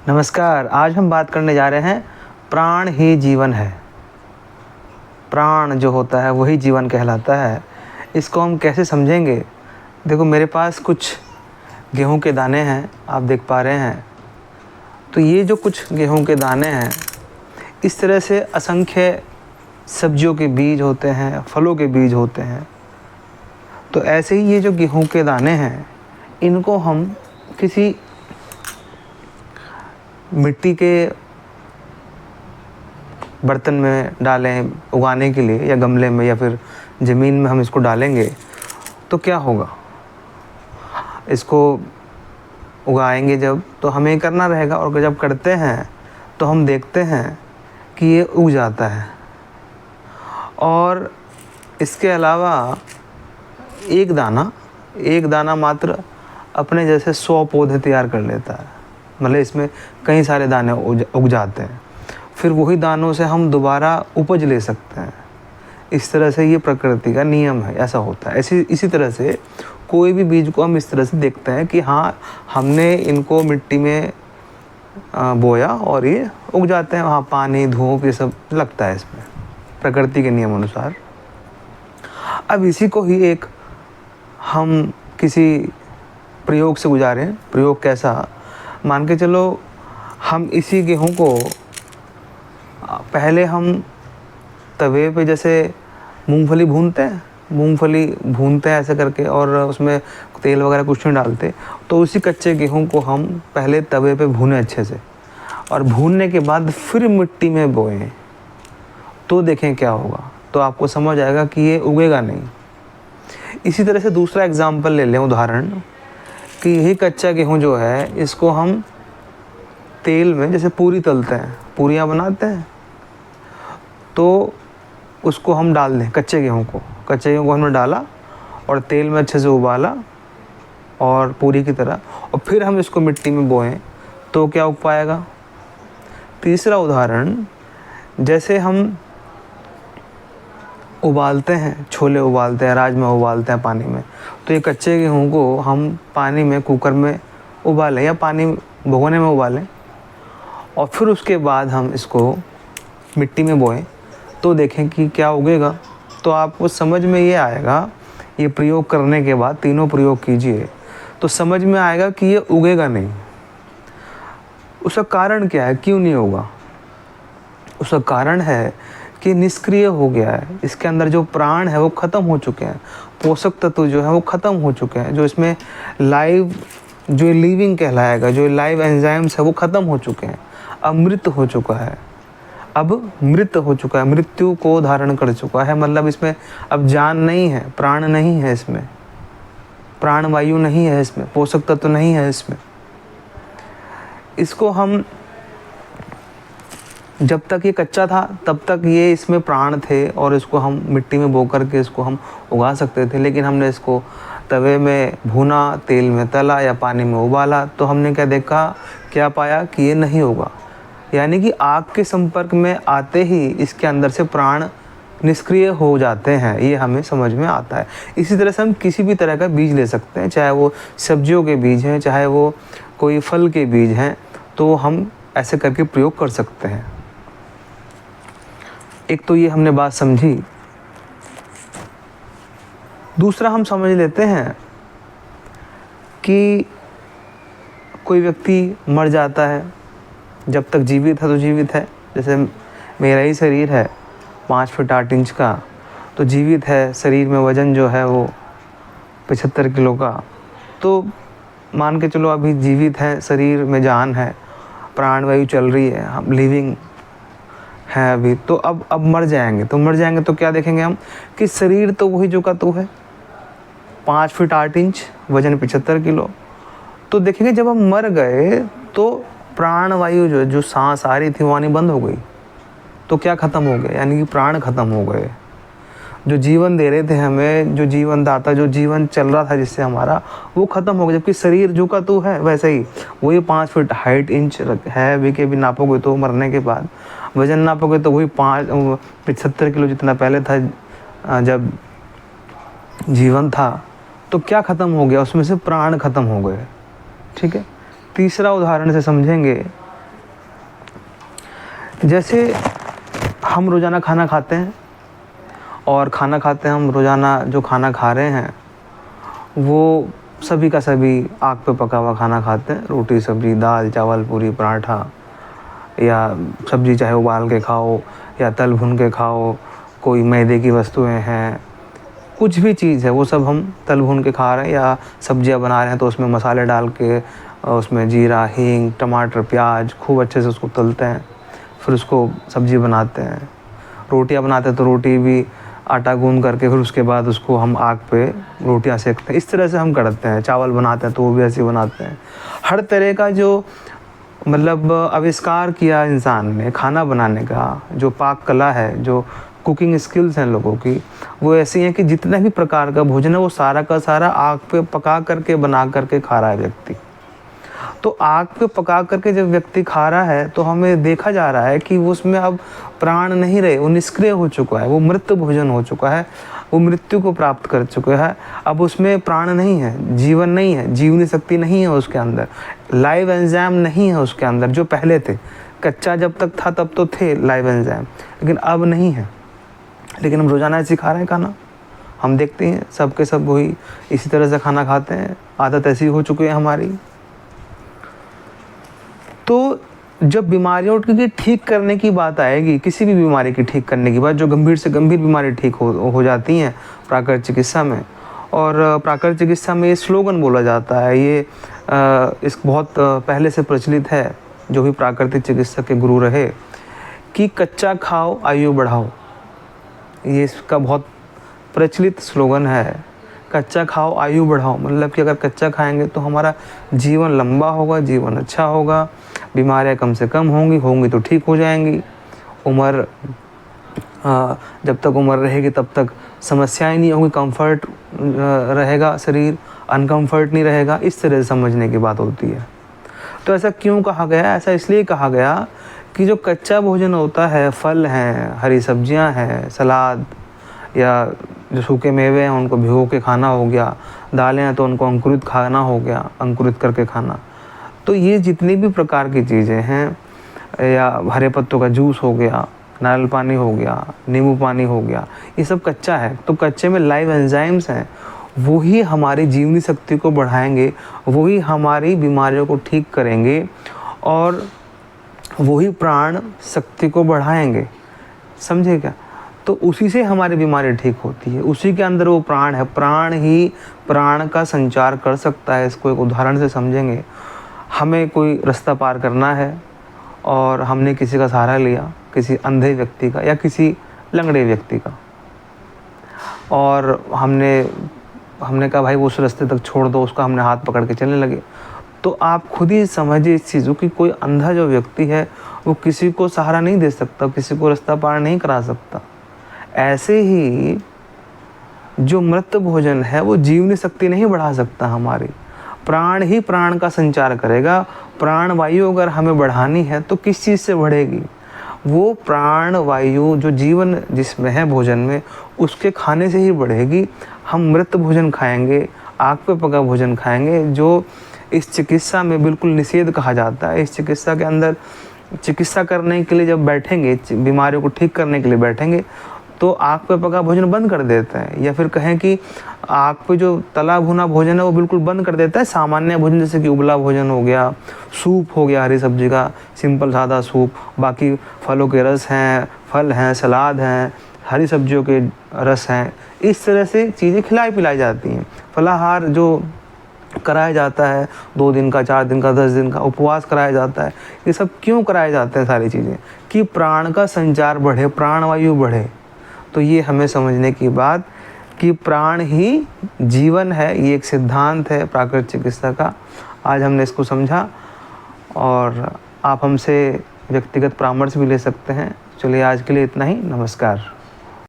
नमस्कार। आज हम बात करने जा रहे हैं प्राण ही जीवन है। प्राण जो होता है वही जीवन कहलाता है। इसको हम कैसे समझेंगे? देखो, मेरे पास कुछ गेहूं के दाने हैं, आप देख पा रहे हैं। तो ये जो कुछ गेहूं के दाने हैं, इस तरह से असंख्य सब्जियों के बीज होते हैं, फलों के बीज होते हैं। तो ऐसे ही ये जो गेहूं के दाने हैं, इनको हम किसी मिट्टी के बर्तन में डालें उगाने के लिए, या गमले में, या फिर ज़मीन में हम इसको डालेंगे तो क्या होगा? इसको उगाएंगे जब, तो हमें करना रहेगा, और जब करते हैं तो हम देखते हैं कि ये उग जाता है। और इसके अलावा एक दाना मात्र अपने जैसे 100 पौधे तैयार कर लेता है। मतलब इसमें कई सारे दाने उग जाते हैं, फिर वही दानों से हम दोबारा उपज ले सकते हैं। इस तरह से ये प्रकृति का नियम है, ऐसा होता है। इसी तरह से कोई भी बीज को हम इस तरह से देखते हैं कि हाँ, हमने इनको मिट्टी में बोया और ये उग जाते हैं। वहाँ पानी, धूप, ये सब लगता है इसमें प्रकृति के नियम अनुसार। अब इसी को ही एक हम किसी प्रयोग से गुजारें। प्रयोग कैसा? मान के चलो, हम इसी गेहूं को पहले हम तवे पे जैसे मूंगफली भूनते हैं ऐसे करके, और उसमें तेल वगैरह कुछ नहीं डालते। तो उसी कच्चे गेहूं को हम पहले तवे पे भूने अच्छे से, और भूनने के बाद फिर मिट्टी में बोएं, तो देखें क्या होगा। तो आपको समझ आएगा कि ये उगेगा नहीं। इसी तरह से दूसरा एग्जाम्पल ले लें, उदाहरण, कि यही कच्चा गेहूं जो है, इसको हम तेल में जैसे पूरी तलते हैं, पूरियां बनाते हैं, तो उसको हम डाल दें। कच्चे गेहूं को हमने डाला और तेल में अच्छे से उबाला और पूरी की तरह, और फिर हम इसको मिट्टी में बोएं, तो क्या उग पाएगा? तीसरा उदाहरण, जैसे हम उबालते हैं, छोले उबालते हैं, राजमा उबालते हैं पानी में, तो ये कच्चे गेहूं को हम पानी में, कुकर में उबालें या पानी भगोने में उबालें, और फिर उसके बाद हम इसको मिट्टी में बोएं, तो देखें कि क्या उगेगा। तो आपको समझ में ये आएगा, ये प्रयोग करने के बाद, तीनों प्रयोग कीजिए तो समझ में आएगा कि ये उगेगा नहीं। उसका कारण क्या है? क्यों नहीं होगा? उसका कारण है कि निष्क्रिय हो गया है। इसके अंदर जो प्राण है वो ख़त्म हो चुके हैं, पोषक तत्व जो है वो ख़त्म हो चुके हैं। जो इसमें लाइव, जो लिविंग कहलाएगा, जो लाइव एंजाइम्स है वो ख़त्म हो चुके हैं। अमृत हो चुका है, अब मृत हो चुका है, मृत्यु को धारण कर चुका है। मतलब इसमें अब जान नहीं है, प्राण नहीं है इसमें, प्राण वायु नहीं है इसमें, पोषक तत्व नहीं है इसमें। इसको हम, जब तक ये कच्चा था तब तक ये इसमें प्राण थे, और इसको हम मिट्टी में बो करके इसको हम उगा सकते थे। लेकिन हमने इसको तवे में भुना, तेल में तला या पानी में उबाला, तो हमने क्या देखा, क्या पाया कि ये नहीं होगा। यानी कि आग के संपर्क में आते ही इसके अंदर से प्राण निष्क्रिय हो जाते हैं। ये हमें समझ में आता है। इसी तरह से हम किसी भी तरह का बीज ले सकते हैं, चाहे वो सब्जियों के बीज हैं, चाहे वो कोई फल के बीज हैं, तो हम ऐसे करके प्रयोग कर सकते हैं। एक तो ये हमने बात समझी। दूसरा हम समझ लेते हैं कि कोई व्यक्ति मर जाता है, जब तक जीवित है तो जीवित है। जैसे मेरा ही शरीर है 5 फीट 8 इंच का, तो जीवित है। शरीर में वज़न जो है वो 75 किलो का, तो मान के चलो अभी जीवित है, शरीर में जान है, प्राण वायु चल रही है, हम लिविंग है अभी। तो अब मर जाएंगे तो क्या देखेंगे हम, कि शरीर तो वही जो का तो है, 5 फीट 8 इंच, वज़न 75 किलो। तो देखेंगे जब हम मर गए तो प्राण वायु जो सांस आ रही थी वो आनी बंद हो गई। तो क्या ख़त्म हो गया? यानी कि प्राण ख़त्म हो गए। जो जीवन दे रहे थे हमें, जो जीवन दाता, जो जीवन चल रहा था जिससे हमारा, वो ख़त्म हो गया। जबकि शरीर जो का तो है वैसे ही, वही 5 फीट 8 इंच है। अभी के भी नापोगे तो मरने के बाद, वज़न नापोगे तो वही 75 किलो जितना पहले था जब जीवन था। तो क्या ख़त्म हो गया? उसमें से प्राण ख़त्म हो गए। ठीक है। तीसरा उदाहरण से समझेंगे जैसे हम रोज़ाना खाना खाते हैं और खाना खाते हैं हम रोज़ाना जो खाना खा रहे हैं वो सभी का सभी आग पे पका हुआ खाना खाते हैं। रोटी सब्ज़ी दाल चावल पूरी पराठा या सब्ज़ी चाहे उबाल के खाओ या तल भून के खाओ, कोई मैदे की वस्तुएं हैं, कुछ भी चीज़ है वो सब हम तल भून के खा रहे हैं। या सब्जियां बना रहे हैं तो उसमें मसाले डाल के उसमें जीरा हींग टमाटर प्याज खूब अच्छे से उसको तलते हैं, फिर उसको सब्ज़ी बनाते हैं। रोटियां बनाते हैं तो रोटी भी आटा गूंद करके फिर उसके बाद उसको हम आग पे रोटियां सेकते हैं। इस तरह से हम करते हैं। चावल बनाते हैं तो वो भी ऐसे बनाते हैं। हर तरह का जो मतलब आविष्कार किया इंसान ने खाना बनाने का, जो पाक कला है, जो कुकिंग स्किल्स हैं लोगों की, वो ऐसी हैं कि जितना भी प्रकार का भोजन है वो सारा का सारा आग पे पका करके बना करके खा रहा है व्यक्ति। तो आग पे पका करके जब व्यक्ति खा रहा है तो हमें देखा जा रहा है कि वो उसमें अब प्राण नहीं रहे, वो निष्क्रिय हो चुका है, वो मृत भोजन हो चुका है, वो मृत्यु को प्राप्त कर चुका है। अब उसमें प्राण नहीं है, जीवन नहीं है, जीवनी शक्ति नहीं है उसके अंदर, लाइव एंजाइम नहीं है उसके अंदर जो पहले थे। कच्चा जब तक था तब तो थे लाइव एंजाइम, लेकिन अब नहीं है। लेकिन हम रोज़ाना ऐसे खा रहे हैं खाना, हम देखते हैं सब के सब वही इसी तरह से खाना खाते हैं, आदत ऐसी हो चुकी है हमारी। तो जब बीमारियों की ठीक करने की बात आएगी, किसी भी बीमारी की ठीक करने की बात, जो गंभीर से गंभीर बीमारी ठीक हो जाती हैं प्राकृतिक चिकित्सा में, और प्राकृतिक चिकित्सा में ये स्लोगन बोला जाता है, ये इस बहुत पहले से प्रचलित है, जो भी प्राकृतिक चिकित्सा के गुरु रहे, कि कच्चा खाओ आयु बढ़ाओ। ये इसका बहुत प्रचलित स्लोगन है, कच्चा खाओ आयु बढ़ाओ। मतलब कि अगर कच्चा खाएंगे तो हमारा जीवन लंबा होगा, जीवन अच्छा होगा, बीमारियां कम से कम होंगी तो ठीक हो जाएंगी। उम्र जब तक उम्र रहेगी तब तक समस्याएं नहीं होंगी, कंफर्ट रहेगा शरीर, अनकंफर्ट नहीं रहेगा। इस तरह से समझने की बात होती है। तो ऐसा क्यों कहा गया? ऐसा इसलिए कहा गया कि जो कच्चा भोजन होता है, फल हैं, हरी सब्जियां हैं, सलाद या जो सूखे मेवे हैं उनको भिगो के खाना हो गया, दालें हैं तो उनको अंकुरित खाना हो गया, अंकुरित करके खाना। तो ये जितनी भी प्रकार की चीज़ें हैं, या हरे पत्तों का जूस हो गया, नारियल पानी हो गया, नींबू पानी हो गया, ये सब कच्चा है। तो कच्चे में लाइव एंजाइम्स हैं, वही हमारी जीवनी शक्ति को बढ़ाएंगे, वही हमारी बीमारियों को ठीक करेंगे और वही प्राण शक्ति को बढ़ाएंगे। समझे क्या? तो उसी से हमारी बीमारी ठीक होती है, उसी के अंदर वो प्राण है। प्राण ही प्राण का संचार कर सकता है। इसको एक उदाहरण से समझेंगे। हमें कोई रास्ता पार करना है और हमने किसी का सहारा लिया, किसी अंधे व्यक्ति का या किसी लंगड़े व्यक्ति का, और हमने कहा भाई उस रास्ते तक छोड़ दो उसका, हमने हाथ पकड़ के चलने लगे। तो आप खुद ही समझिए इस चीज़ों की, कोई अंधा जो व्यक्ति है वो किसी को सहारा नहीं दे सकता, किसी को रास्ता पार नहीं करा सकता। ऐसे ही जो मृत भोजन है वो जीवनी शक्ति नहीं बढ़ा सकता हमारी, प्राण ही प्राण का संचार करेगा। प्राण वायु अगर हमें बढ़ानी है तो किस चीज़ से बढ़ेगी? वो प्राण वायु जो जीवन जिसमें है भोजन में, उसके खाने से ही बढ़ेगी। हम मृत भोजन खाएंगे, आग पे पका भोजन खाएंगे, जो इस चिकित्सा में बिल्कुल निषेध कहा जाता है। इस चिकित्सा के अंदर चिकित्सा करने के लिए जब बैठेंगे, बीमारियों को ठीक करने के लिए बैठेंगे, तो आग पे पका भोजन बंद कर देता है, या फिर कहें कि आग पे जो तला भुना भोजन है वो बिल्कुल बंद कर देता है। सामान्य भोजन जैसे कि उबला भोजन हो गया, सूप हो गया हरी सब्जी का, सिंपल सादा सूप, बाकी फलों के रस हैं, फल हैं, सलाद हैं, हरी सब्जियों के रस हैं, इस तरह से चीज़ें खिलाई पिलाई जाती हैं। फलाहार जो कराया जाता है 2 दिन का, 4 दिन का, 10 दिन का उपवास कराया जाता है, ये सब क्यों कराए जाते हैं सारी चीज़ें? कि प्राण का संचार बढ़े, प्राण वायु बढ़े। तो ये हमें समझने की बात कि प्राण ही जीवन है, ये एक सिद्धांत है प्राकृतिक चिकित्सा का। आज हमने इसको समझा और आप हमसे व्यक्तिगत परामर्श भी ले सकते हैं। चलिए आज के लिए इतना ही, नमस्कार।